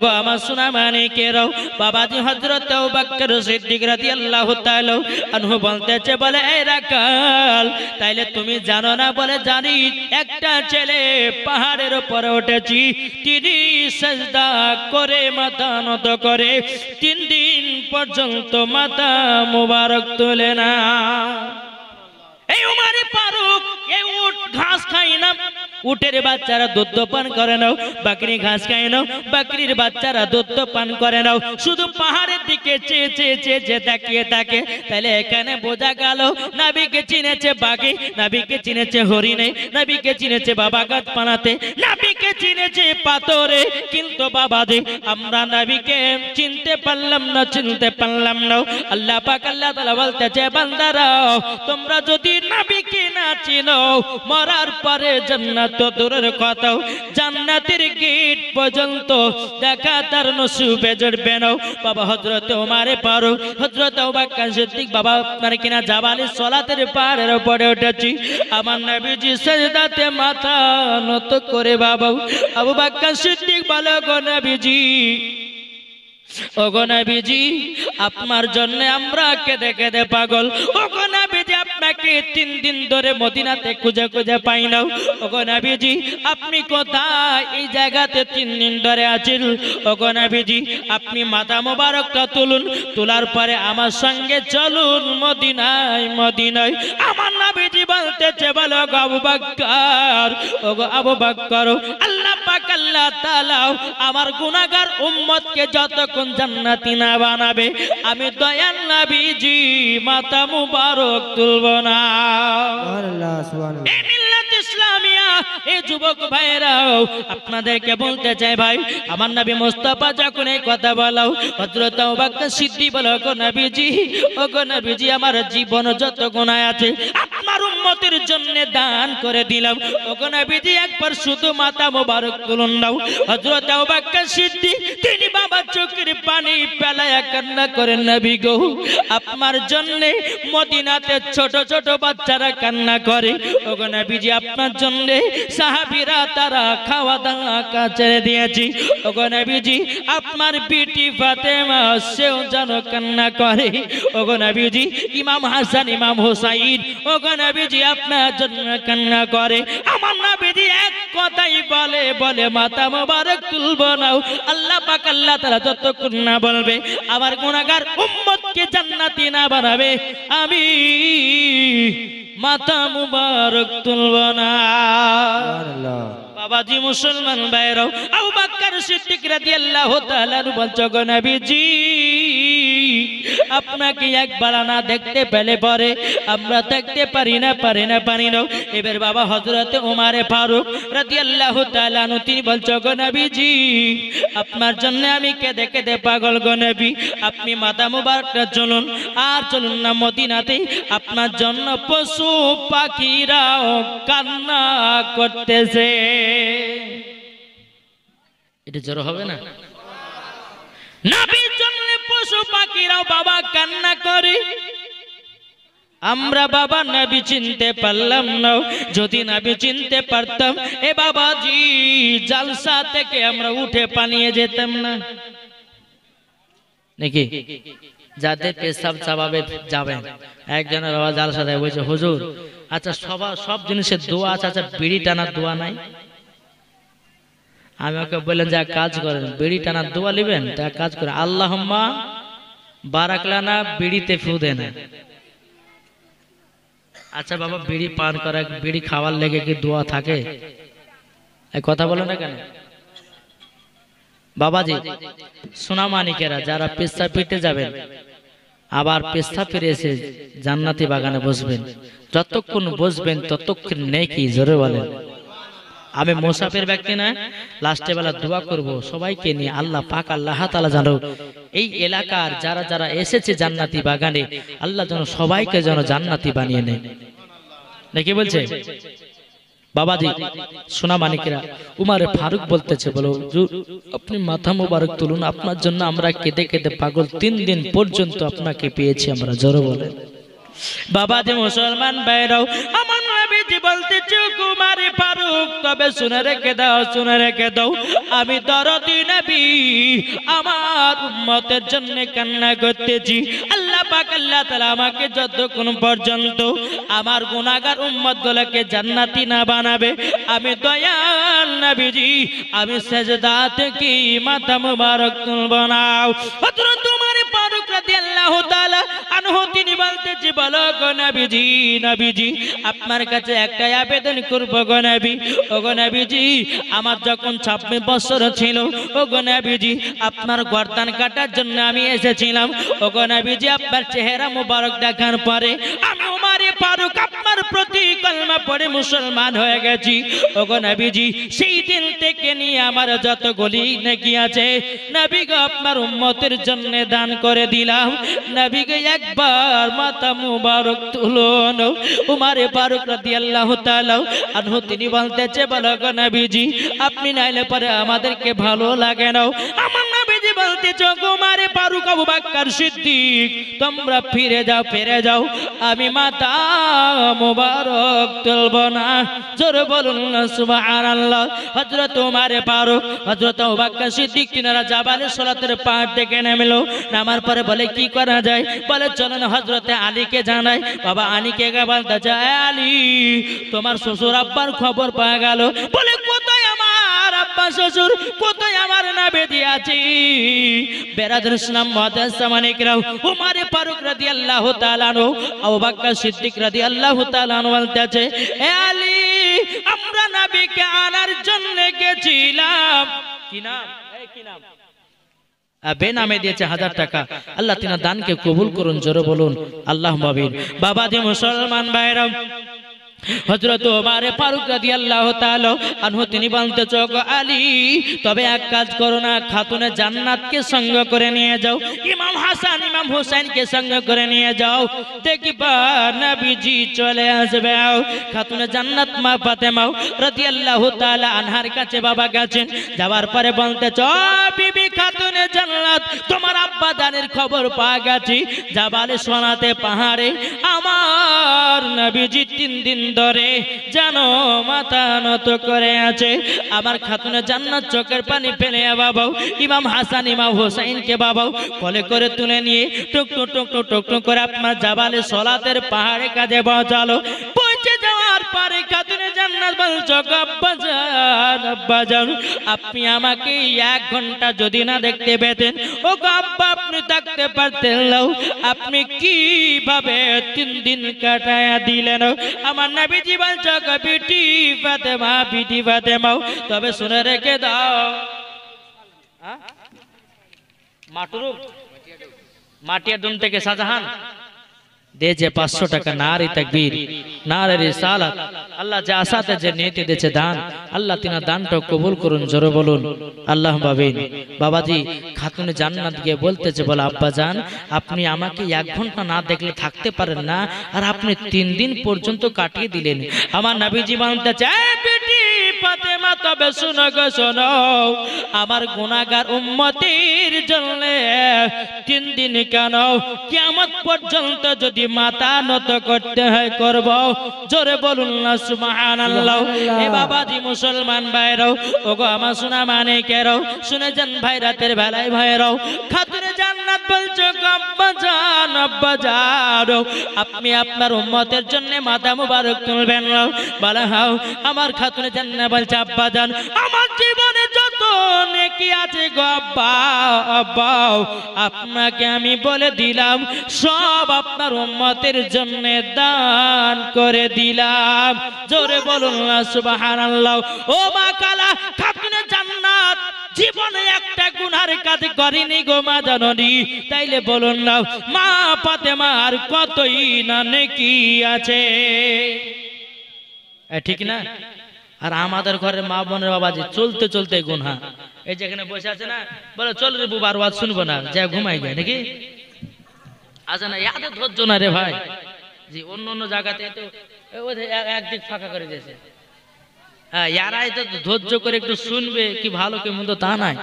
গো আমার সোনা মানিকেরাও বাবাজি হযরত আবু বকর সিদ্দিক রাদিয়াল্লাহু তাআলা আনহু বলতেছে বলে এই রাখাল তাইলে তুমি জানো না বলে জানি একটা ছেলে পাহাড়ের উপরে উঠেছি তিনি সিজদা করে মাথা নত করে 3 দিন পর্যন্ত মাথা মোবারক তোলে না এই উমারে ফারুক এই উট ঘাস খায় না উটের বাচ্চারা দুধ পান করে নাও বকরি ঘাস খায় নাও বকরির বাচ্চারা দুধ পান করে নাও শুধু পাহাড়ের দিকে চেয়ে চেয়ে চেয়ে চেয়ে তাকিয়ে থাকে তাহলে এখানে বোঝা গেল নবীকে চিনেছে বাঘে নবীকে চিনেছে হরিণে নবীকে চিনেছে বাবা গাছ পানাতে নবীকে চিনেছে পাথরে কিন্তু বাবাজি আমরা নবীকে চিনতে পারলাম না আল্লাহ পাক আল্লাহ তাআলা বলতেছে বান্দারা তোমরা যদি নবীকে না চিনো মরার পরে জান্নাত তো দূরের কথা জান্নাতের গেট পর্যন্ত দেখা তার নসিবে জড়বে না বাবা হযরত ওমর ফারুক হযরত আবু বকর সিদ্দিক বাবা মানে কিনা জাবালে সালাতের পাহাড়ের উপরে উঠেছি আমার নবীজি সিজদাতে মাথা নত করে বাবা আবু বকর সিদ্দিক বলে গো নবীজি ওগো নবীজি আপনার জন্য আমরা কেঁদে কেঁদে পাগল ওগো নবীজি আপনাকে 3 দিন ধরে মদিনাতে খুঁজে খুঁজে পাই না ওগো নবীজি আপনি কোথায় এই জায়গাতে 3 দিন ধরে আছেন ওগো নবীজি আপনি মাথা মোবারকটা তুলুন তোলার পরে আমার সঙ্গে চলুন মদিনায় আমার নবীজি বলতেছে বলো আবু বকর ওগো আবু বকর আল্লাহ পাক আল্লাহ তাআলা আমার গুনাহগার উম্মতকে যতক্ষণ জান্নাতি না বানাবে আমি দয়াল নবীজি মাথা মুবারক তুলব না সুবহানাল্লাহ সুবহানাল্লাহ এই মিল্লাত ইসলামিয়া এই যুবক ভাইরাও আপনাদেরকে বলতে চাই ভাই আমার নবী মুস্তাফা যখন এই কথা বলাও হযরত আবু বকর সিদ্দিক বলো গো নবীজি ওগো নবীজি আমার জীবন যত গুনাহ আছে আপনার উম্মতের জন্য দান করে দিলাম ওগো নবীজি একবার শুধু মাথা মুবারক তুলুন নাও হযরত আবু বকর সিদ্দিক তিনি বাবা চোখের পানি ফেলায়া কান্না করেন নবী গো আপনার জন্য মদিনাতে ছোট ছোট বাচ্চারা কান্না করে ওগো নবীজি আপনার জন্য সাহাবীরা তারা খাওয়া দাওয়া ছেড়ে দিয়েছি ওগো নবীজি আপনার বিটি ফাতেমা সেও যেন কান্না করে ওগো নবীজি ইমাম হাসান ইমাম হুসাইন ওগো নবীজি আপনার জন্য কান্না করে আমার নবীজি এক কথাই বলে মাথা মোবারক তুলব না আল্লাহ পাক আল্লাহ তাআলা যতক্ষণ না বলবে আমার গুনাহগার উম্মতকে জান্নাতি না বানাবে আমি মাথা মুবারক তুলব না সুবহানাল্লাহ বাবাজি মুসলমান ভাইরাও আবু বকর সিদ্দিক রাদিয়াল্লাহু তাআলা বলছো গো নবীজি আপনাকে একবার না দেখতে পেলে পরে আমরা দেখতে পারি না এবার বাবা হযরত ওমর ফারুক রাদিয়াল্লাহু তাআলা তিনি বলছো গো নবীজি আপনার জন্য আমি কেঁদে কেঁদে পাগল গো নবী আপনি মাথা মুবারকটা চলুন আর চলুন না মদিনাতে আপনার জন্য পশু পাখিরাও কান্না করতেছে এটা জোর হবে না নবীর জন্য পশু পাখিরাও বাবা কান্না করে আমরা বাবা নবী চিনতে পারলাম না যদি নবী চিনতে পারতাম এ বাবাজি জালসা থেকে আমরা উঠে পালিয়ে যেতাম না নাকি যাদের পেশাব চাবাবে যাবেন একজনের বাবা জালসা দেয় বলছে হুজুর আচ্ছা সব জিনিসের দোয়া আছে আচ্ছা বিড়ি টানার দোয়া নাই আমি ওকে বললেন যে কাজ করেন বিড়ি টানার দোয়া নেবেন তা কাজ করে আল্লাহুম্মা বারাক লানা বিড়িতে ফু দেন আচ্ছা বাবা বিড়ি পান করা বিড়ি খাওয়ার লেগে কি দোয়া থাকে এই কথা বলে না কেন বাবাজি সোনা মানিকেরা যারা পেশা পিটে যাবেন আবার পেশা ফিরে এসে জান্নাতি বাগানে বসবেন যতক্ষণ বসবেন ততক্ষণ নেকি জোরে বলেন আমি মুসাফির ব্যক্তি না লাস্টে বেলা দোয়া করব সবাইকে নিয়ে আল্লাহ পাক আল্লাহ তাআলা জানো এই এলাকার যারা যারা এসেছে জান্নাতি বাগানে আল্লাহ যেন সবাইকে যেন জান্নাতি বানিয়ে নেয় নাকি বলছে বাবাজি সোনা মানিকেরা উমর ফারুক বলতেছে বলো আপনি মাথা মোবারক তুলুন আপনার জন্য আমরা কেঁদে কেঁদে পাগল 3 দিন পর্যন্ত আপনাকে পেয়েছি আমরা জোরে বলেন বাবাজি মুসলমান ভাইরাও আমার নবীজি বলতেছে কুমারী ফারুক তবে শুনে রেখে দাও, শুনে রেখে দাও, আমি দরদি নবী আমার উম্মতের জন্য কান্না করতেছি। আল্লাহ পাক আল্লাহ তাআলা আমাকে যতক্ষণ পর্যন্ত আমার গুনাহগার উম্মত গুলোকে জান্নাতি না বানাবে, আমি দয়াল নবীজি আমি সেজদা থেকে মাথা মুবারক তুলব না। হযরত উমর ফারুক রাদিয়াল্লাহু তাআলা আনহু তিনি বলতেছি, বলো গো নবীজি, নবীজি আপনার কাছে একটা আবেদন করব গো নবী। ও গো নবীজি আমার যখন 26 বছর ছিল, ও গো নবীজি আপনার গর্দান কাটার জন্য আমি এসেছিলাম। ও গো নবীজি আপনার চেহারা মুবারক দেখার পরে আমি উমর ফারুক আপনার প্রতি কলমা পড়ে মুসলমান হয়ে গেছি। ও গো নবীজি সেই দিন থেকে নিয়ে আমার যতগুলি নেকি আছে নবী গো আপনার উম্মতের জন্য দান করে দিলাম। নবী গো একবার মাথা মুবারক তুলুন। উমর ফারুক রাদিয়াল্লাহু তাআলা আনহু তিনি বলতেছে, বলো গো নবীজি আপনি নাইলে পরে আমাদেরকে ভালো লাগে না। আমার নবীজি বলতেছে, উমর ফারুক আবু বকর সিদ্দিক তোমরা ফিরে যাও, ফিরে যাও, আমি মাথা মুবারক তুলব না। জোরে বলুন না সুবহানাল্লাহ। হযরত উমর ফারুক হযরত আবু বকর সিদ্দিক তিনারা জাবালে সালাতের পাহাড় থেকে নেমেলো। নামার পরে বলে কি করা যায়, বলে চলেন হযরতে আলীকে জানাই। বাবা আলীকে বলতে চায়, আলী তোমার শ্বশুর আব্বার খবর পাওয়া গেল। বলে কোথায় আমার আব্বা শ্বশুর, কোথায় আমার নবী আছে? বেরাদর ইসলাম মুআদ্দাস সামানিকরাও উমর ফারুক রাদিয়াল্লাহু তাআলা আনহু আবু বকর সিদ্দিক রাদিয়াল্লাহু তাআলা আনহু বলতেছে, এ আলী আমরা নবীকে আনার জন্য গেছিলাম। কি নাম? এই কি নাম? বেনামে দিয়েছে 1000 টাকা। আল্লাহ তিনার দানকে কবুল করুন, জোরে বলুন আল্লাহুম্মা আমিন। বাবা যে মুসলমান ভাইরা হযরত ওমর ফারুক রাদিয়াল্লাহু তাআলা আনহু তিনি বলতেছে, গো আলী তবে এক কাজ করো না, খাতুনে জান্নাতকে সঙ্গ করে নিয়ে যাও, ইমাম হাসান ইমাম হুসাইনকে সঙ্গ করে নিয়ে যাও, দেখবা নবীজি চলে আসবে। খাতুনে জান্নাত মা ফাতেমা রাদিয়াল্লাহু তাআলা আনহার কাছে বাবা গেছেন। যাওয়ার পরে বলতেছে, ও বিবি খাতুনে জান্নাত তোমার আব্বা জানের খবর পাওয়া গেছে জাবালে সোনাতে পাহাড়ে আমার নবীজি 3 দিন ধরে জানো মাথা নত করে আছে। আমার খাতুনে জান্নাত চোখের পানি ফেলে বাবাও ইমাম হাসান ইমাম হুসাইনকে বাবাও কোলে করে তুলে নিয়ে টুক টুক টুক টুক টুক টুক করে আপনার জাবালে সালাতের পাহাড়ে কাজে পৌঁছালো। পৌঁছে যাওয়ার পরে খাতুনে জান্নাত বলছো, আব্বাজান আব্বাজান আপনি আমাকে 1 ঘন্টা যদি না দেখতে পেতেন, ও আব্বা আপনি থাকতে পারতেন না, আপনি কিভাবে 3 দিন কাটায়া দিলেন? আমার নবীজি বলছো, বিটি ফাতেমা বিটি ফাতেমা তবে শুনে রেখে দাও। মাটিয়া ডুম থেকে শাহজাহান দিয়েছে 500 টাকা। নারে তাকবীর, নারে রিসালাত। আল্লাহ যে আসাতে যে নিয়তে দিয়েছে দান, আল্লাহ তিনা দানটা কবুল করুন, জোরে বলুন আল্লাহুম্মা আমিন। বাবাজি খাতুনে জান্নাত গিয়ে বলতেছে, বলে আব্বা জান আপনি আমাকে 1 ঘন্টা না দেখলে থাকতে পারেন না, আর আপনি 3 দিন পর্যন্ত কাটিয়ে দিলেন। আমার নবীজি বলতেছে, বেটি ফাতেমা তবে শোনো গো শোনো, আমার গুনাহগার উম্মতের জন্য 3 দিন কেন কিয়ামত পর্যন্ত যদি মাথা নত করতে হয় করব, জোরে বলুন না সুবহানাল্লাহ। এ বাবাজি মুসলমান ভাইরাও ওগো আমার সোনা মানিকেরাও শুনে যান ভাই, রাতের বেলায় ভাইরাও খাতুনে জান্নাত বলছো, আব্বা জান আব্বা জান আপনি আপনার উম্মতের জন্য মাথা মুবারক তুলবেন না? বলে হাও। আমার খাতুনে জান্নাত বলছে, আব্বা জান আমার জীবনে যত নেকি আছে গো আব্বা আব্বা আপনাকে আমি বলে দিলাম সব আপনার উম্মতের জন্য দান করে দিলাম, জোরে বলুন না সুবহানাল্লাহ। ও মা কালা খাতুনে জান্নাত জীবনে একটা গুনার কাজ করেনি গো মা জাননি, তাইলে বলুন না মা ফাতেমার কতই না নেকি আছে, ঠিক না? আর আমাদের ঘরে মা বোনের বাবাজি চলতে চলতে গুনাহ। এই যেখানে বসে আছে না, বলে চল রে বুবা আর ওয়াজ শুনবো না, যা ঘুমাই যায় নাকি? আচ্ছা না, এত ধৈর্য না রে ভাই। জি অন্য অন্য জায়গাতে তো একদিক ফাঁকা করে দিয়েছে, হ্যাঁ ইয়ারাই তো ধৈর্য করে একটু শুনবে কি ভালো কি মন্দ তা নাই।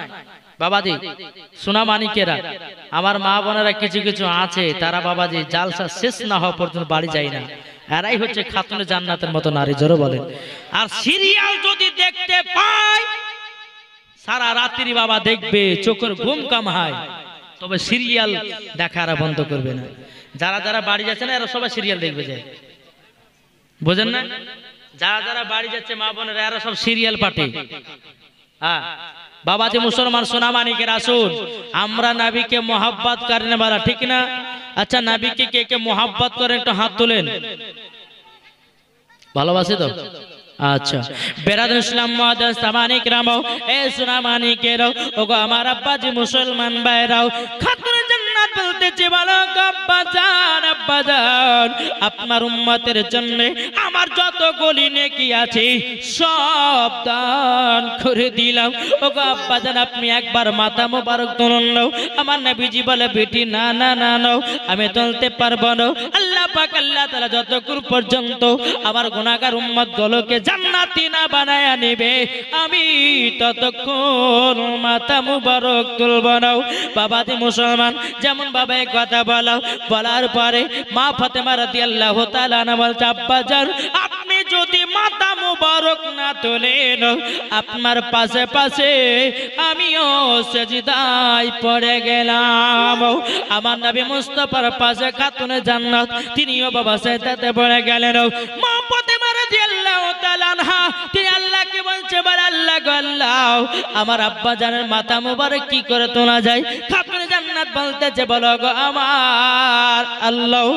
বাবাজি সোনা মানিকেরা আমার মা বোনেরা কিছু কিছু আছে, তারা বাবাজি জালসা শেষ না হওয়া পর্যন্ত বাড়ি যায় না। এরাই হচ্ছে খাতুনে জান্নাতের মতো নারী, জোরে বলেন। আর সিরিয়াল যদি দেখতে পায় সারা রাত্রি বাবা দেখবে, চোখের ঘুম কামায়, তবে সিরিয়াল দেখা আর বন্ধ করবে না। যারা যারা বাড়ি যাচ্ছে না এরা সবাই সিরিয়াল দেখবে যায়, বোঝেন না? যারা যারা বাড়ি যাচ্ছে মা বোনেরা এরা সব সিরিয়াল পার্টি। হ্যাঁ বাবাজি মুসলমান সোনা মানিকের আসুন, আমরা নবীকে মোহাব্বত করনে वाला, ঠিক না? আচ্ছা নবীকে কে কে মোহাব্বত করেন একটু হাত তোলেন। ভালোবাসি তো? আচ্ছা বেরাদুল ইসলাম মুআদ্দাস সামানি کرامও, এ সোনা মানিকেরাও, ওগো আমার আব্বাজি মুসলমান ভাইরাও, খাতুনে জান্নাত বলতেছে বলো আব্বা জান, আব্বা জান আপনার উম্মতের জন্য আমার যত গলি নেকি আছে সব দান করে দিলাম। ওগো আব্বা জান আপনি একবার মাথা মোবারক তুলুন। নাও। আমার নবীজি বলে বেটি না না না নাও, আমি তুলতে পারবো না। আল্লাহ পাক আল্লাহ তাআলা যতক্ষণ পর্যন্ত আমার গুনাহগার উম্মত গুলোকে জান্নাতি না বানায়া নেবে আমি ততক্ষণ মাথা মুবারক তুলব না। বাবাজি মুসলমান যেমন বাবা এক কথা বলো, বলার পরে মা ফাতেমা রাদিয়াল্লাহু তাআলা আনহা বলছে আব্বা জান আপনি যদি মাথা মুবারক না তোলেন আপনার পাশে পাশে আমিও সেজদায় পড়ে গেলাম। আমার নবী মুস্তাফার পাশে খাতুনে জান্নাত তিনিও বাবা সেজদাতে পড়ে গেলেন। মা ফাতেমা রাদিয়াল্লাহু তাআলা আনহা তিনি আল্লাহকে বলছে বলে আল্লাহ গো আল্লাহ আমার আব্বা জানের মাথা মুবারক কি করে তোলা যায়? খাতুনে জান্নাত বলতেছে বলো গো আমার আল্লাহ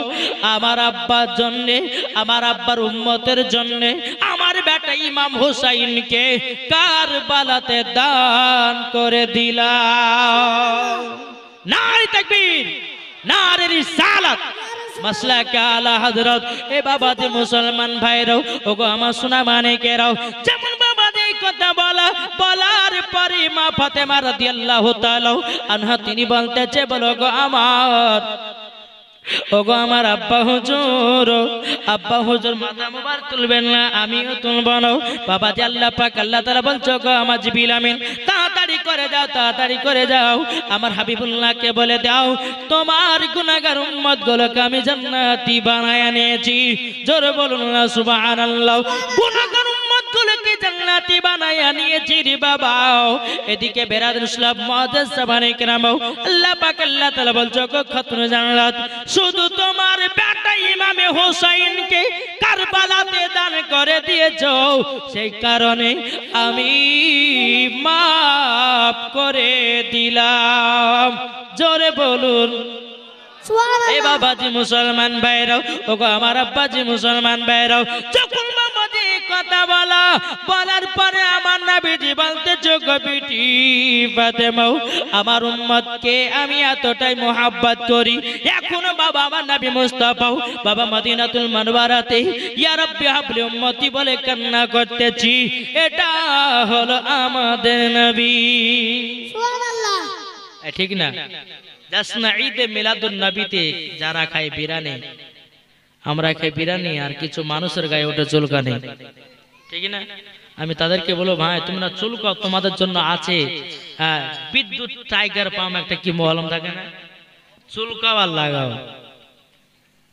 আমার আব্বার জন্য, আমার আব্বার উম্মতের জন্য আমার বেটা ইমাম হুসাইনকে কারবালাতে দান করে দিলাম। নারে তাকবীর, নারে রিসালাত, মাসলাকে আলা হযরত। এ বাবাজি মুসলমান ভাইরাও, ওগো আমার সোনা মানিকেরাও, যেমন বাবাজি এই কথা বলার পরে মা ফাতেমা রাদিয়াল্লাহু তাআলা আনহা তিনি বলতেছে বলো গো আমার, ওগো আমার আব্বা হুজুর, আব্বা হুজুর মাথা মুবারক তুলবেন না আমিও তুলব না। বাবাজি আল্লাহ পাক আল্লাহ তাআলা বলছো গো আমার জিবরিল আমিন তাড়াতাড়ি করে যাও, তাড়াতাড়ি করে যাও, আমার হাবিবুল্লাহকে বলে দাও তোমার গুনাহগার উম্মত গুলোকে আমি জান্নাতি বানায়া নিয়েছি। জোরে বলুন না সুবহানাল্লাহ। গুনাহগার উম্মত গুলোকে জান্নাতি বানায়া নিয়েছি রে বাবা। এদিকে বেরাদুল ইসলাম মুআদ্দাস সামানি کرامও, আল্লাহ পাক আল্লাহ তাআলা বলছো গো খাতুনে জান্নাত শুধু তোমার বেটা ইমামে হুসাইনকে কারবালাতে দান করে দিয়েছো, সেই কারণে আমি মাফ করে দিলাম। জোরে বলুন এ বাবাজি মুসলমান ভাইরাও, ওগো আমার আব্বাজি মুসলমান ভাইরাও, যখন বাবাজি কথা বলার পরে আমার নবীজি বলতেছে গো বিটি ফাতেমা আমার উম্মতকে আমি এতটাই মোহাব্বত করি, এখনো বাবা আমার নবী মুস্তাফা বাবা মদিনাতুল মুনাওয়ারাতে ইয়া রাব্বি হাবলি উম্মতি বলে কান্না করতেছি। এটা হলো আমাদের নবী, সুবহানাল্লাহ, ঠিক না? জাসনা ঈদে মিলাদুন নবীতে যারা খায় বিরানি, আমরা খাই বিরানি, আর কিছু মানুষের গায়ে ওঠে চুলকানি, ঠিক না? আমি তাদেরকে বলবো ভাই তোমরা চুলকাও, তোমাদের জন্য আছে বিদ্যুৎ টাইগার পাম একটা কি মলম থাকে না, চুলকাও আর লাগাও।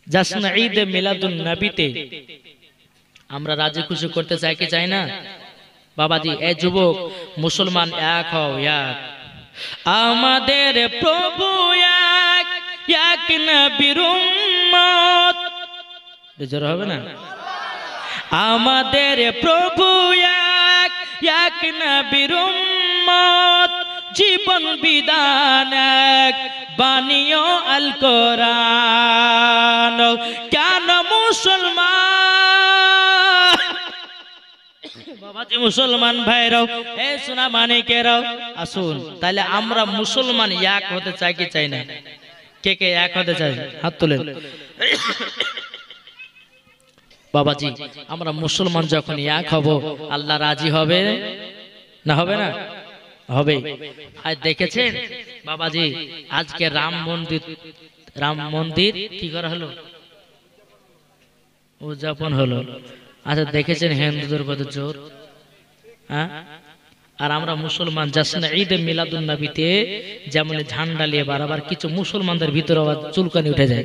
জাসনা ঈদে মিলাদুন নবীতে আমরা রাজি খুশি করতে চাই কি চাই না? বাবাজি এ যুবক মুসলমান এক হও, এক আমাদের প্রভু এক, এক নবীর উম্মত, জোর হবে না? আমাদের প্রভু এক, এক নবীর উম্মত, জীবন বিধান এক, বানিও আল কোরআন। কেন মুসলমান বাবাজি মুসলমান ভাইরাও, এ সোনা মানিকেরাও, আসুন তাহলে আমরা মুসলমান এক হতে চাই কি চাই না? কে কে এক হতে চাই হাত তুলেন। বাবাজি আমরা মুসলমান যখন এক হব আল্লাহ রাজি হবে না? হবে না? হবে। আজ দেখেছেন বাবাজি আজকে রাম মন্দির কি করা হলো, উদযাপন হলো। আচ্ছা দেখেছেন হিন্দুদের কত জোর, হ্যাঁ? আর আমরা মুসলমান জাসনা ঈদে মিলাদুন নবীতে যেমন ঝান্ডা নিয়ে বারবার কিছু মুসলমানদের ভিতরে আবার চুলকানি উঠে যায়,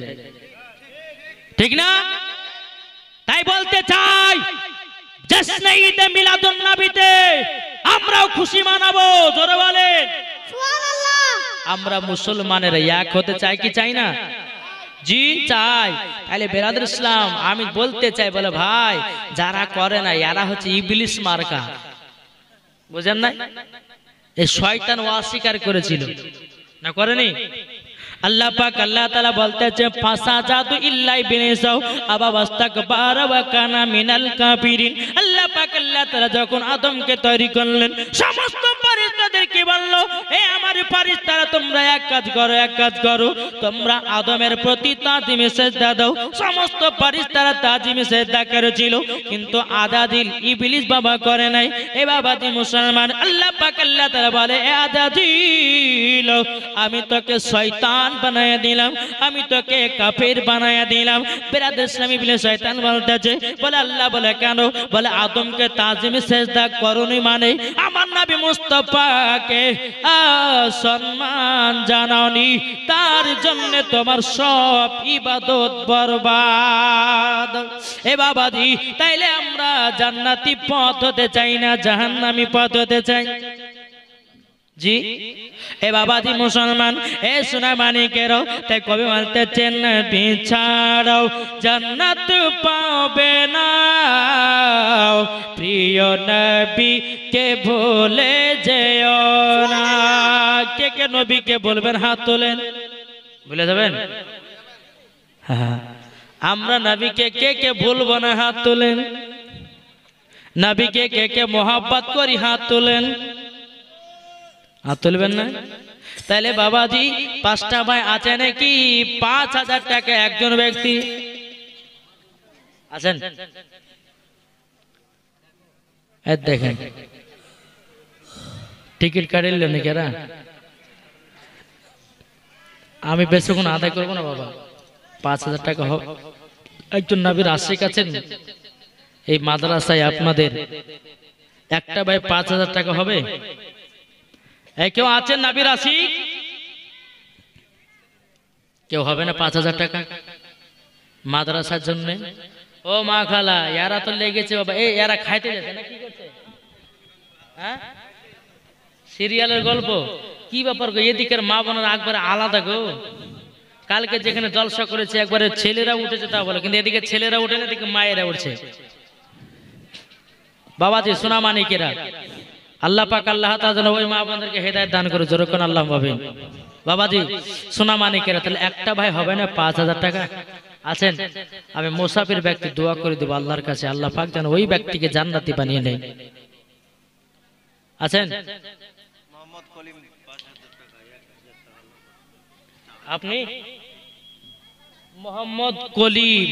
ঠিক না? বলতে চাই জশ্নে ঈদে মিলাদুন নবীতে আমরাও খুশি মানাবো, জোরে বলেন সুবহানাল্লাহ। আমরা মুসলমানের এক হতে চাই কি চাই না? জি চাই। তাহলে বেরাদর ইসলাম আমি বলতে চাই, বলে ভাই যারা করে না এরা হচ্ছে ইবলিস মার্কা, বুঝেন না? এই শয়তান অস্বীকার করেছিল না, করেনি? আল্লাহ পাক আল্লাহ তাআলা বলতেছে ফাসাজাদু ইল্লা ইবলিসাও আবা ওয়াস্তাকবারা ওয়া কানা মিনাল কাফিরিন। আল্লাহ পাক আল্লাহ তাআলা যখন আদমকে তৈরি করলেন সমস্ত ফেরেশতাদেরকে বলল, এ আমার ফেরেশতারা তোমরা এক কাজ করো, তোমরা আদমের প্রতি তাজিমে সিজদা দাও। সমস্ত ফেরেশতারা তাজিমে সিজদা করেছিল, কিন্তু আজাজিল ইবলিস বাবা করে নাই। এ বাবাজি মুসলমান, আল্লাহ পাক আল্লাহ তাআলা বলে, এ আজাজিল আমি তোকে শয়তান বানায়া দিলাম, আমি তোকে কাফের বানায়া দিলাম। বেরাদর ইসলাম ইবলিস শয়তান বলতেছে, বলে আল্লাহ বলে কেন? বলে আদমকে তাজিমে সিজদা করনি মানে আমার নবী মুস্তাফাকে সম্মান জানাওনি, তার জন্য তোমার সব ইবাদত বরবাদ। এ বাবাজি তাইলে আমরা জান্নাতি পথ হতে চাই না জাহান্নামী পথ হতে চাই? জি এ বাবাজি মুসলমান, এ সোনা মানিকেরও, তাই কবি বলতেছেন বিছাড়াও জান্নাত পাবে না, প্রিয় নবীকে ভুলে যেও না। কে কে নবীকে বলবেন হাত তোলেন, ভুলে যাবেন? হ্যাঁ, আমরা নবীকে কে কে ভুলবো না হাত তোলেন। নবীকে কে কে মোহাব্বত করি হাত তোলেন। হাত তুলবেন না? তাহলে বাবাজি পাঁচটা ভাই আছে নাকি? 5,000 টাকা একজন ব্যক্তি আছেন? দেখেন টিকিট কাটিলেন নাকি এরা? আমি বেশিক্ষণ আদায় করবো না বাবা, 5,000 টাকা হোক। একজন নবীর আশিক আছেন এই মাদ্রাসায় আপনাদের? একটা ভাই 5,000 টাকা হবে? কেউ আছেন নবীর আশিক? কেউ হবে না 5,000 টাকা মাদ্রাসার জন্য? ও মা খালা, এরা তো লেগেছে বাবা। এরা খাইতে যাচ্ছে না, কি করছে? হ্যাঁ, সিরিয়ালের গল্প কি ব্যাপার গো? এদিকের মা বোনের একবারে আলাদা গো। কালকে যেখানে জলসা করেছে একবারে ছেলেরা উঠেছে তা বলে, কিন্তু এদিকে ছেলেরা উঠে না, এদিকে মায়েরা উঠছে। বাবাজি সোনা মানিকেরা, আল্লাহ পাক আল্লাহ তাআলা ওই মা বোনদেরকে হেদায়েত দান করে, জোরে কোন আল্লাহুম্মা আমিন। বাবাজি সোনা মানিকেরা, তাহলে একটা ভাই হবে না 5,000 টাকা আছেন? আমি মুসাফির ব্যক্তি দোয়া করে দেব আল্লাহর কাছে, আল্লাহ পাক যেন ওই ব্যক্তিকে জান্নাতি বানিয়ে নেয়। আছেন? আপনি মোহাম্মদ কলিম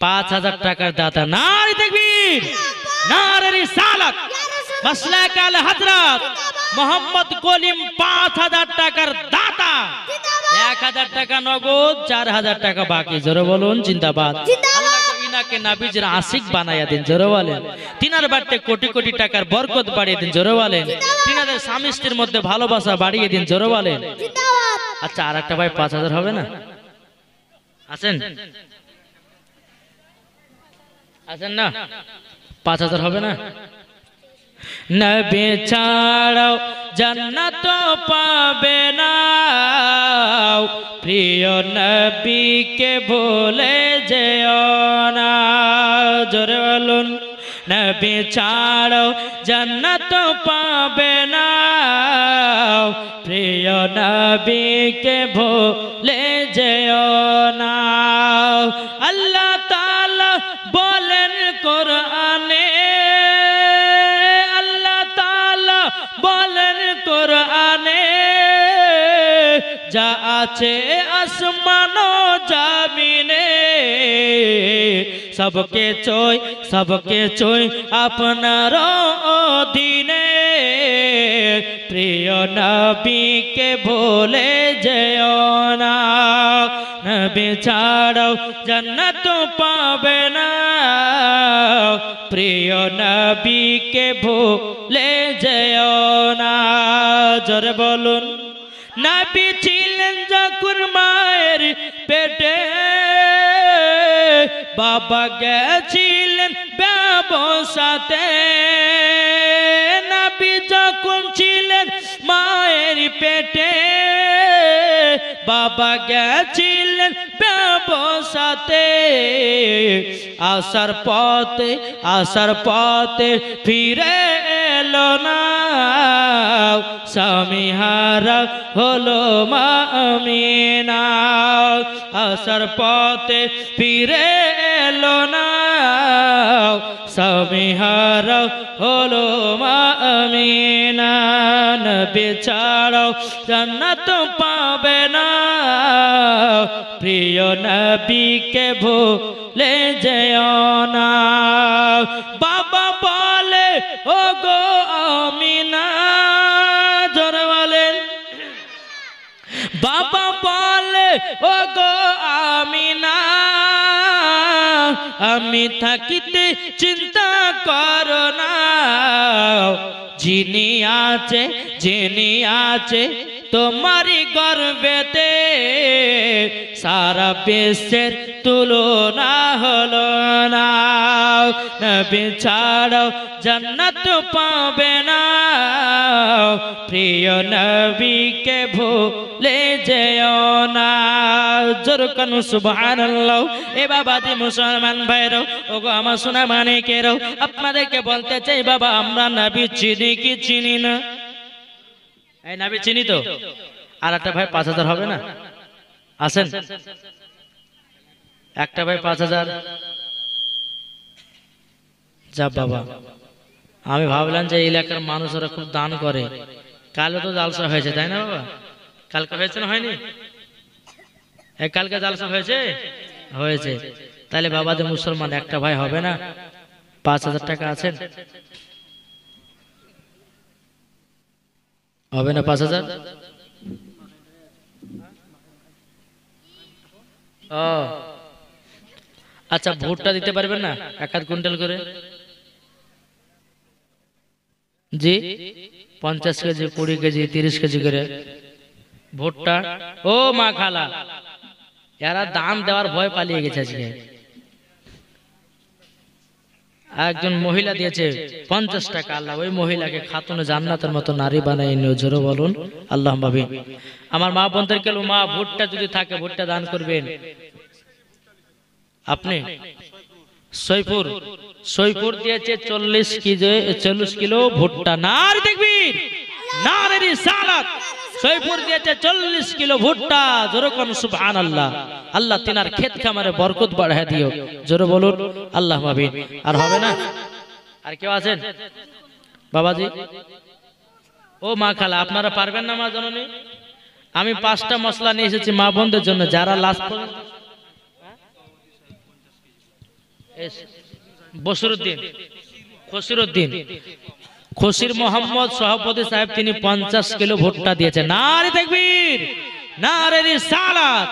5,000 টাকার দাতা। নারে তাকবীর, নারে রিসালাত, মাসলাক আল হযরত মোহাম্মদ কলিম 5,000 টাকার দাতা। 1,000 টাকা নগদ, 4,000 টাকা বাকি। জোরে বলুন জিন্দাবাদ। আল্লাহ ইনাকে নবীজির আশিক বানায়া দিন, জোরে বলেন। তিনার বাড়িতে কোটি কোটি টাকার বরকত বাড়িয়ে দিন, জোরে বলেন। তিনাদের স্বামী স্ত্রীর মধ্যে ভালোবাসা বাড়িয়ে দিন, জোরে বলেন। আচ্ছা, আর একটা ভাই 5,000 হবে না? আছেন? আছেন না? 5,000 হবে না? নবী ছাড়াও জান্নাত পাবে না, প্রিয় নবীকে ভুলে যেও না। জোরে বলুন, নবী ছাড়াও জান্নাত পাবে না, প্রিয় নবীকে ভুলে যেও না। আল্লাহ তাআলা বলেন কোরআনে, বলেন কোরআনে, যা আছে আসমান ও জমিনে, সবকে চই আপনার অধীনে, প্রিয় নবীকে ভুলে যেও না। নবী ছাড়াও জান্নাত পাবে না, প্রিয় নবীকে ভুলে যেও না। জোরে বলুন। নবী ছিলেন যখন মায়ের পেটে, বাবা গেছিলেন ব্যবসাতে নবী যখন ছিলেন মায়ের পেটে বাবা গেছিলেন ব্যবসাতে আসার পথে ফিরে এলো না স্বামী হারা হলো মা আমিনা আসার পথে ফিরে এলো না স্বামী হারা হলো মা আমিনা নবী ছাড়াও জান্নাত পাবে না প্রিয় নবীকে ভুলে যেও না বাবা বলে ও গো আমিনা জোরে বলেন বাবা বলে ও গো আমিনা আমি থাকিতে চিন্তা করো না যিনি আছে তোমারি গর্বেতে সারা বিশ্বের তুলনা হলো না নবী ছাড়াও জান্নাত পাবে না প্রিয় নবীকে ভুলে যেও না জোরে কানু সুবহানাল্লাহ। এ বাবাজি মুসলমান ভাইরাও ওগো আমার সোনা মানিকেরাও আপনাদেরকে বলতে চাই বাবা আমরা নবী চিনি কি চিনি না এই নবী চিনি তো আর একটা ভাই 5000 হবে না আসেন একটা ভাই 5000 যা বাবা আমি ভাবলাম যে এই এলাকার মানুষরা খুব দান করে কালও তো জালসা হয়েছে তাই না বাবা কালকে হয়েছে না হয়নি কালকে জালসা হয়েছে তাহলে বাবাদের মুসলমান একটা ভাই হবে না 5000 টাকা আছেন হবে না 5000 ও আচ্ছা ভুট্টা দিতে পারবেন না 1 কুইন্টাল করে জি 50 কেজি 20 কেজি 30 কেজি করে ভুট্টা ও মা খালা এরা দাম দেওয়ার ভয় পালিয়ে গেছে আজকে একজন মহিলা দিয়েছে 50 টাকা আল্লাহ ওই মহিলাকে খাতুনে জান্নাতের মতো নারী বানাই নিও জোরে বলুন আল্লাহুম্মা আমিন আমার মা বোনদেরকে মা ভুট্টা যদি থাকে ভুট্টা দান করবেন আপনি সৈপুর দিয়েছে 40 কিলো ভুট্টা নারী তাকবীর নারে রিসালাত সৈপুর দিয়েছে 40 কিলো ভুট্টা জোরে কোন সুবহানাল্লাহ আল্লাহ তিনার ক্ষেত খামারে বরকত বাড়ায় দিও জোরে বলুন আল্লাহুম্মা আমিন আর হবে না আর কেউ আছেন বাবাজি ও মা খালা আপনারা পারবেন না মা জননী আমি 5টা মশলা নিয়ে এসেছি মা বোনদের জন্য যারা লাস্ট বসিরউদ্দিন খসির মোহাম্মদ সভাপতি সাহেব তিনি 50 কিলো ভুট্টা দিয়েছেন নারে তাকবীর নারে রিসালাত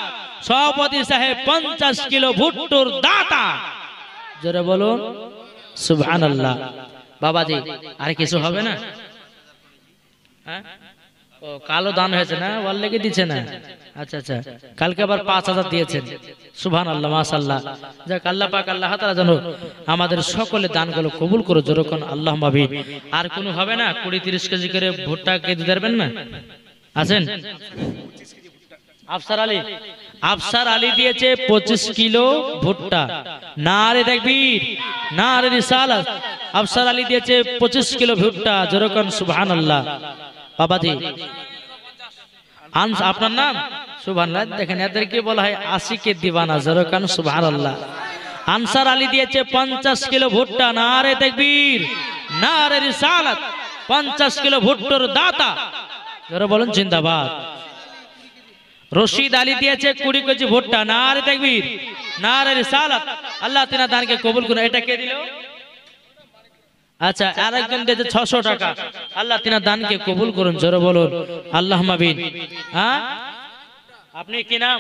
সভাপতি সাহেব 50 কিলো ভুট্টোর দাতা জোরে বলুন সুবহানাল্লাহ বাবাজি আর কিছু হবে না হ্যাঁ ও কালো দান হয়েছে না ওয়াল লেগে দিচ্ছে না আচ্ছা আচ্ছা কালকে আবার 5000 দিয়েছেন সুবহানাল্লাহ মাশাআল্লাহ যাক আল্লাহ পাক আল্লাহ তাআলা যেন আমাদের সকলে দানগুলো কবুল করে জোরে কোন আল্লাহুম্মা আমিন আর কোনো হবে না 20-30 কেজি করে ভুট্টা কে দিতে পারবেন না আছেন আফসার আলী দিয়েছে 25 কিলো ভুট্টা নারে তাকবীর নারে রিসালাত আফসার আলী দিয়েছে 25 কিলো ভুট্টা জোরে কোন সুবহানাল্লাহ বাবাজি আপনার নাম সুবহানাল্লাহ দেখেন এদেরকে বলা হয় আশিকের দিওয়ানা জোরে কোন সুবহানাল্লাহ আনসার আলী দিয়েছে 50 কিলো ভুট্টা নারে তাকবীর নারে রিসালাত 50 কিলো ভুট্টোর দাতা জোরে বলুন জিন্দাবাদ রশিদ আলী দিয়েছে 20 কেজি ভুট্টা নারে তাকবীর নারে রিসালাত আল্লাহ তিনার দানকে কবুল করুন এটা কে দিল আচ্ছা আরেকজন দিয়েছে 600 টাকা আল্লাহ তিনার দানকে কবুল করুন জোরে বলুন আল্লাহুম্মা আমিন হ্যাঁ আপনি কি নাম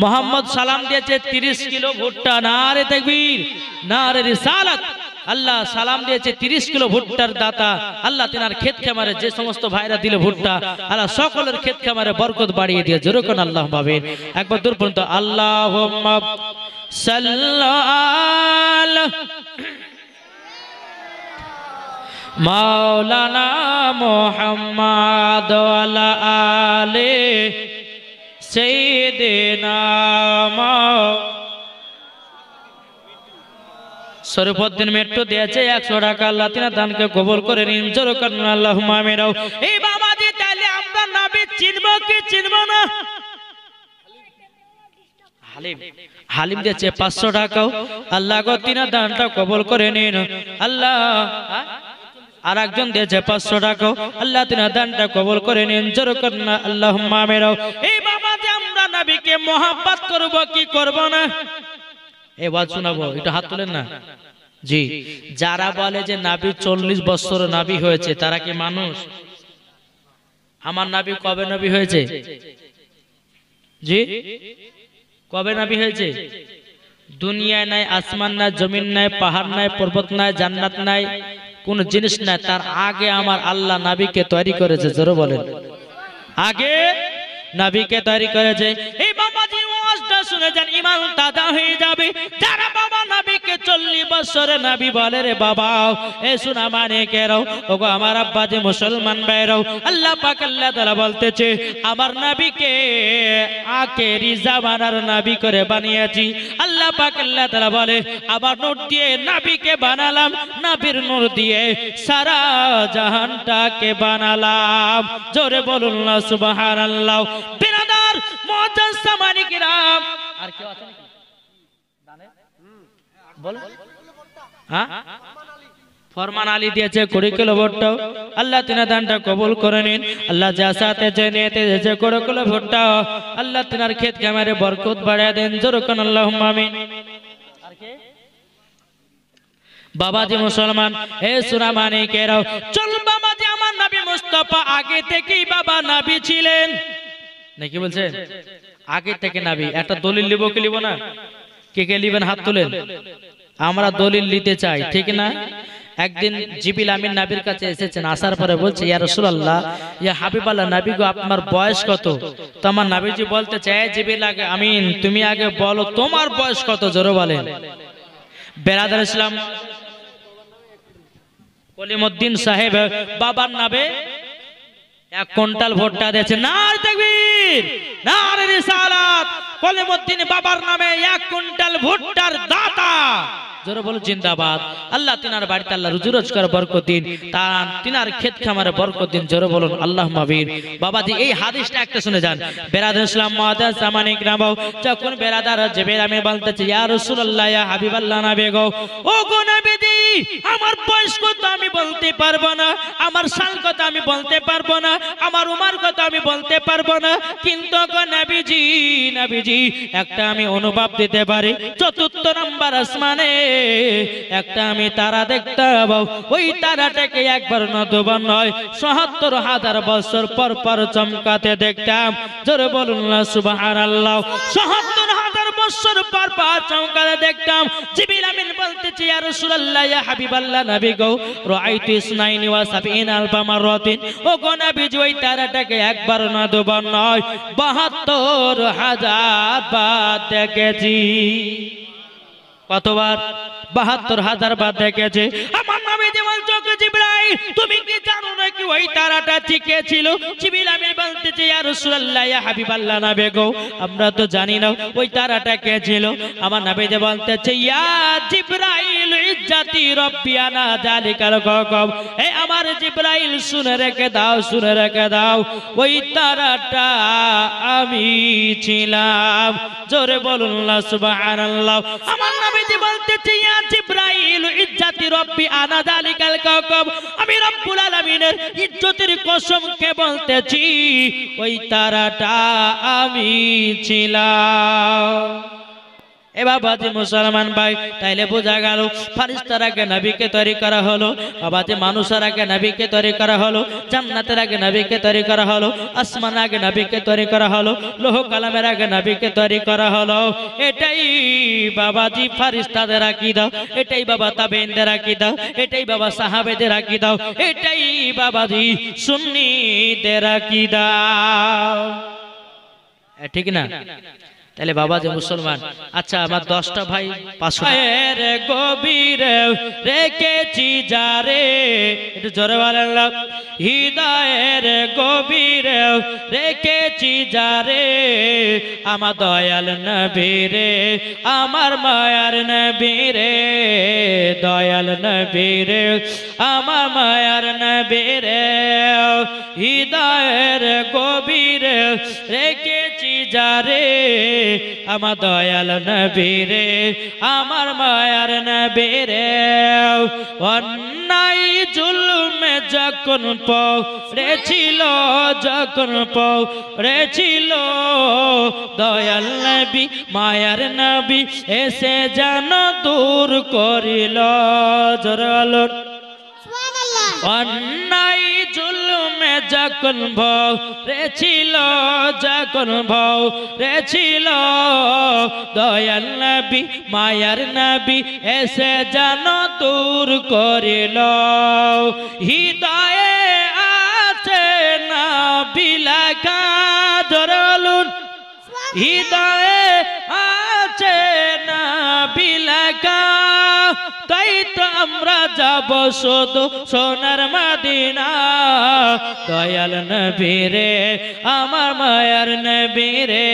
মোহাম্মদ সালাম দিয়েছে 30 কিলো ভুট্টা নারে তাকবীর নারে রিসালাত আল্লাহ সালাম দিয়েছে 30 কিলো ভুট্টার দাতা আল্লাহ তিনার ক্ষেত খামারে যে সমস্ত ভাইরা দিল ভুট্টা আল্লাহ সকলের ক্ষেত খামারে বরকত বাড়িয়ে দিয়ে জোরে কোন আল্লাহ ভাবেন একবার দূর পর্যন্ত আল্লাহুম্মা সাল্লাল্লাহু মাওলানা মুহাম্মদ ওয়ালা আলে সাইয়্যিদিনা শরীফউদ্দিন মেট্রো দিয়েছে 100 টাকা আল্লাহ তিনার দানকে কবুল করে নিন জোরে করুন আল্লাহুম্মা আমিন এই বাবাজি তাহলে আমরা নবী চিনব কি চিনব না হালিম দিয়েছে 500 টাকাও আল্লাহ গো তিনার দানটা কবুল করে নিন আল্লাহ আর একজন দিয়েছে 500 টাকাও আল্লাহ তিনার দানটা কবুল করে নিন জোরে করুন আল্লাহুম্মা আমিন এই বাবাজি আমরা নবীকে মহব্বত করব কি করব না এই ওয়াজ শোনাবো একটু হাত তুলেন না জি যারা বলে যে নবী 40 বছর নবী হয়েছে তারা কি মানুষ আমার নবী কবে নবী হয়েছে জি কবে নবী হয়েছে দুনিয়ায় নাই আসমান নাই জমিন নাই পাহাড় নাই পর্বত নাই জান্নাত নাই কোন জিনিস নাই তার আগে আমার আল্লাহ নবীকে তৈরি করেছে জোরে বলেন আগে নবীকে তৈরি করেছে এই বাবাজি ওয়াজটা শুনে যান ঈমান তাজা হয়ে যাবে যারা বাবা নবীকে 40 বছরের নবী বলে রে বাবা এ শোনা মানে কেরো ওগো আমার আব্বাজি মুসলমান ভাইরাও আল্লাহ পাক আল্লাহ তাআলা বলতেছে আমার নবীকে আখেরি জামানার নবী করে বানিয়েছি আল্লাহ পাক আল্লাহ তাআলা বলে আবার নূর দিয়ে নবীকে বানালাম নবীর নূর দিয়ে সারা জাহানটাকে বানালাম জোরে বলুন না সুবহানাল্লাহ বিরাদার মুআজ্জাজ সামানি কিরাম আর কেউ আছে নাকি জানেন বল হ্যাঁ ফরমান আলী দিয়েছে 20 কিলো ভুট্টা আল্লাহ তিনার দানটা কবুল করে নিন আল্লাহ যা সাথে যে নিয়তে যে 20 কিলো ভুট্টা আল্লাহ তিনার ক্ষেত খামারে বরকত বাড়িয়ে দেন জোরে কোন আল্লাহুম্মা আমিন আর কে বাবাজি মুসলমান হে সুরা মানিকেরাও চল বাবাজি আমার নবী মুস্তাফা আগে থেকেই বাবা নবী ছিলেন নাকি বলছেন আগে থেকে নবী একটা দলিল লিবো কি লিবো না কে কে লিবেন হাত তুলেন আমরা দলিল নিতে চাই ঠিক না একদিন জিবরিল আমিন নবীর কাছে এসেছেন আসার পরে বলছে ইয়া রাসূলুল্লাহ ইয়া হাবিবাল্লাহ নবী গো আপনার বয়স কত তো আমার নবীজি বলতে চায় জিবরিল আগে আমিন তুমি আগে বলো তোমার বয়স কত জোরে বলেন বেরাদার ইসলাম কলিমউদ্দিন সাহেব বাবার নামে 1 কুইন্টাল ভুট্টা দিয়েছে নারে তাকবীর নারে রিসালাত কলিমউদ্দিন বাবার নামে 1 কুইন্টাল ভুট্টার দাতা জোরে বলো জিন্দাবাদ আল্লাহ তিনার বাড়িতে আল্লাহ রুজি রোজগার বরকত দিন তার তিনার ক্ষেত খামারে বরকত দিন জোরে বলুন আল্লাহুম্মা আমিন বাবাজি এই হাদিসটা একটা শুনে যান বেরাদার ইসলাম মুআজ্জাজ সামানি কিরাম যখন বেরাদার জিবরিল আমিন বলতেছে ইয়া রাসূলুল্লাহ ইয়া হাবিবাল্লাহ নবী গো ও গো নবীজি আমার বয়স কত আমি বলতে পারবো না আমার সাল কত আমি বলতে পারবো না আমার উমর কত আমি বলতে পারবো না কিন্তু গো নবীজি একটা আমি অনুভব দিতে পারি চতুর্থ নাম্বার আসমানে একটা আমি তারা দেখতাম ওই তারাটাকে একবার না দুবার নয় ৭৭,০০০ বছর পর পর চমকাতে দেখতাম জোরে বলুন না সুবহানাল্লাহ ৭৭,০০০ বছর পর পর চমকাতে দেখতাম জিবরিল আমিন বলতেছে ইয়া রাসূলুল্লাহ ইয়া হাবিবাল্লাহ নবী গো রাআইতু ইসনাইনি ওয়া সাবিনা আলফা মাররাতিন ও গো নবীজি ওই তারাটাকে একবার না দুবার নয় ৭২,০০০ বার দেখেছি কতবার ৭২,০০০ বার দেখেছে আমার নবীজি বলছো জিবরাইল তুমি কি জানো নাকি ওই তারাটা টিকে ছিল জিবরিল আমিন বলতেছে ইয়া রাসূলুল্লাহ ইয়া হাবিবাল্লাহ নবী গো আমরা তো জানি না ওই তারাটা কে ছিল আমার নবীজি বলতেছে ইয়া জিবরাইল ইজ্জতি রব্বি আনা যালিকাল কওকব এই আমার জিবরাইল শুনে রেখে দাও ওই তারাটা আমি ছিলাম জোরে বলুন না সুবহানাল্লাহ আমার নবীজি বলতেছে ইয়া জিবরাইল ইজ্জতি রব্বি আনা যালিকাল কওকব আমি রব্বুল আলামিনের ইজ্জতের কসম কে বলতেছি ওই তারাটা আমি ছিলাম এ বাবাজি মুসলমান ভাই, তাইলে বোঝা গেল ফারিস্তার আগে নবীকে তৈরি করা হলো, বাবাজি মানুষের আগে নবীকে তৈরি করা হলো, জান্নাতের আগে নবীকে তৈরি করা হলো, আসমান আগে নবীকে তৈরি করা হলো, লৌহ কালামের আগে নবীকে তৈরি করা হলো। এটাই বাবাজি ফারিস্তাদের আকীদা, এটাই বাবা তাবেঈনদের আকীদা, এটাই বাবা সাহাবেদের আকীদা, এটাই বাবাজি সুন্নিদের আকীদা। ঠিক না? তাহলে বাবা যে মুসলমান, আচ্ছা আমার 10টা ভাই 500 গভীর রেখেছি যারে, একটু জোরে বলেন না। হৃদয়ের গভীর রেখেছি যারে, আমার দয়াল নবী রে, আমার মায়ার নবী রে, দয়াল নবী রে, আমার মায়ার নবী রে। হৃদয়ের গভীর রেখেছি যারে, আমার দয়াল নবী রে, আমার মায়ার নবী রে। অন্যায় জুলুমে যখন পড়েছিল, যখন পড়েছিল, দয়াল নবী মায়ার নবী এসে যেন দূর করিল। জোরে অন্যায় জুলুমে যখন ভরেছিল, যখন ভরেছিল, দয়াল নবী মায়ার নবী এসে যেন দূর করিল। হৃদয়ে আছে নবী লেখা, জোরে বলুন, হৃদয়ে আছে নবী লেখা, তাই তো আমরা যাব শুধু সোনার মদিনা। দয়াল নবী রে, আমার মায়ার নবী রে।